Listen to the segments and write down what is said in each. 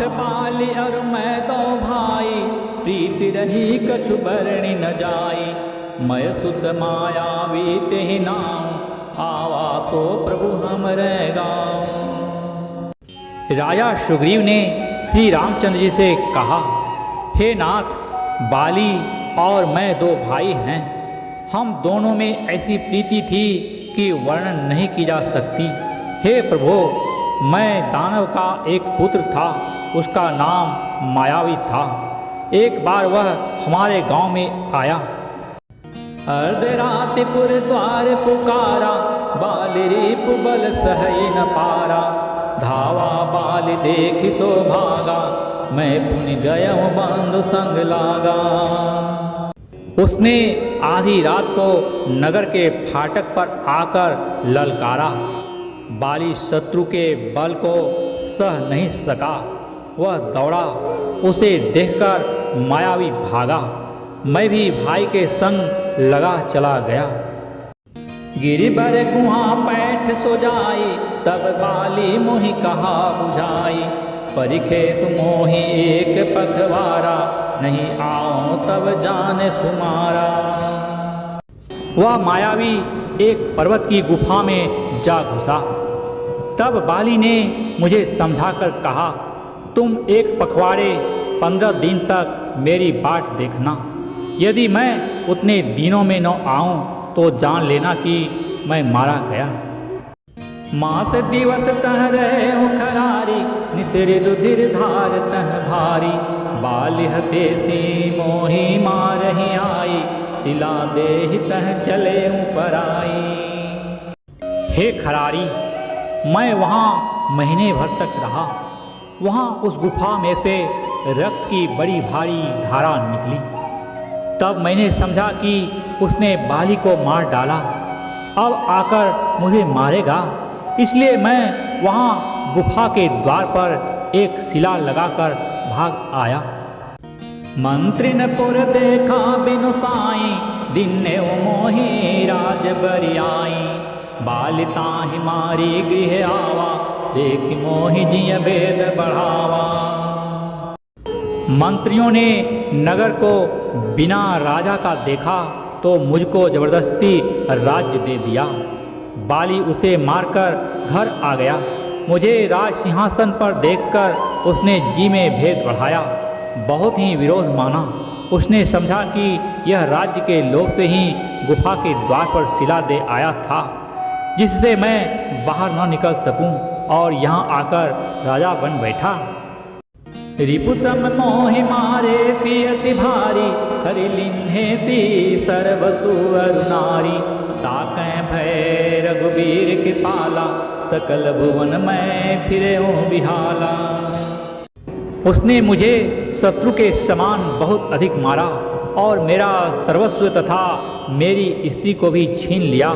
बाली और मैं दो भाई, प्रीति रही कछु बरणी न जाई। मैं सुत मायावी तेहि नाम, आवासो प्रभु हमरे गाँव। राजा सुग्रीव ने श्री रामचंद्र जी से कहा, हे नाथ, बाली और मैं दो भाई हैं। हम दोनों में ऐसी प्रीति थी कि वर्णन नहीं की जा सकती। हे प्रभु, मैं दानव का एक पुत्र था, उसका नाम मायावी था। एक बार वह हमारे गांव में आया। अर्धरात्रिपुर द्वार पुकारा, बाल रिपु बल सहई न पारा। धावा बाल देखि सो भागा, मैं पुनि गयऊँ बंधु संग लागा। उसने आधी रात को नगर के फाटक पर आकर ललकारा। बाली शत्रु के बल को सह नहीं सका, वह दौड़ा। उसे देखकर मायावी भागा। मैं भी भाई के संग लगा चला गया। गिरिबर गुहा पैठ सो जाई, तब बाली मोहि कहा बुझाई। परिखे सुमोहि एक पखवारा, नहीं आओ तब जाने सुमारा। वह मायावी एक पर्वत की गुफा में जा घुसा। तब बाली ने मुझे समझाकर कहा, तुम एक पखवाड़े 15 दिन तक मेरी बाट देखना। यदि मैं उतने दिनों में न आऊं तो जान लेना कि मैं मारा गया। मास दिवस तह रहे खरारी, निसिर रुधिर धार तह भारी। बाली हतेसी मोहि मारहि आई, सिला देहि तह चले ऊपर आई। हे खरारी, मैं वहाँ महीने भर तक रहा। वहाँ उस गुफा में से रक्त की बड़ी भारी धारा निकली। तब मैंने समझा कि उसने बाली को मार डाला, अब आकर मुझे मारेगा। इसलिए मैं वहाँ गुफा के द्वार पर एक शिला लगाकर भाग आया। मंत्री ने पुर देखा बिनु साई, दिने मोहि राज बरियाई। बाली ताहि मारी गृह आवा, देखि मोहि जिय भेद बढ़ावा। मंत्रियों ने नगर को बिना राजा का देखा तो मुझको जबरदस्ती राज्य दे दिया। बाली उसे मारकर घर आ गया। मुझे राज सिंहासन पर देखकर उसने जी में भेद बढ़ाया, बहुत ही विरोध माना। उसने समझा कि यह राज्य के लोभ से ही गुफा के द्वार पर शिला दे आया था, जिससे मैं बाहर न निकल सकूं और यहाँ आकर राजा बन बैठा। रिपु सम मोहि मारे सियति भारी, हरि लिन्हे सी सर्वसु अरुनारी। ताकै भय रघुबीर कृपाला, सकल भुवन में फिरे बिहाला। उसने मुझे शत्रु के समान बहुत अधिक मारा और मेरा सर्वस्व तथा मेरी स्त्री को भी छीन लिया।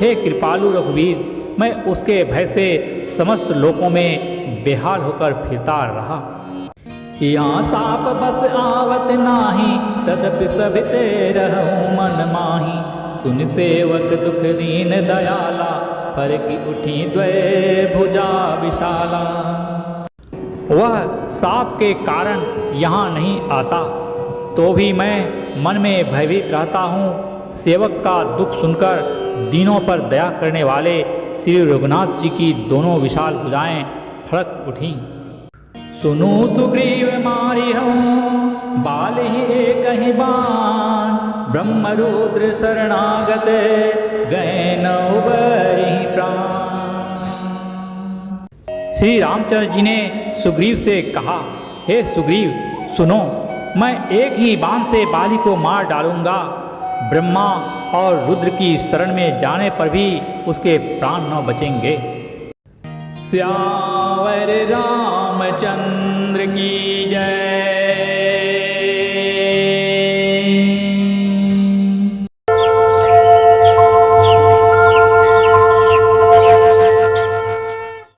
हे कृपालु रघुवीर, मैं उसके भय से समस्त लोकों में बेहाल होकर फिरता रहा। यहाँ साप बस आवत नाही, तदपि सभिते रहूं मन माही। सुन सेवक दुख दीन दयाला, फर की उठी द्वय भुजा विशाला। वह साप के कारण यहाँ नहीं आता, तो भी मैं मन में भयभीत रहता हूँ। सेवक का दुख सुनकर दीनों पर दया करने वाले श्री रघुनाथ जी की दोनों विशाल भुजाएं फड़क उठी। सुनु सुग्रीव मारी हूँ, बाल ही एक ही बाण। ब्रह्म रुद्र शरणागत, गए न उबरि प्राण। श्री रामचंद्र जी ने सुग्रीव से कहा, हे सुग्रीव सुनो, मैं एक ही बाण से बाली को मार डालूंगा। ब्रह्मा और रुद्र की शरण में जाने पर भी उसके प्राण न बचेंगे। श्यावर रामचंद्र की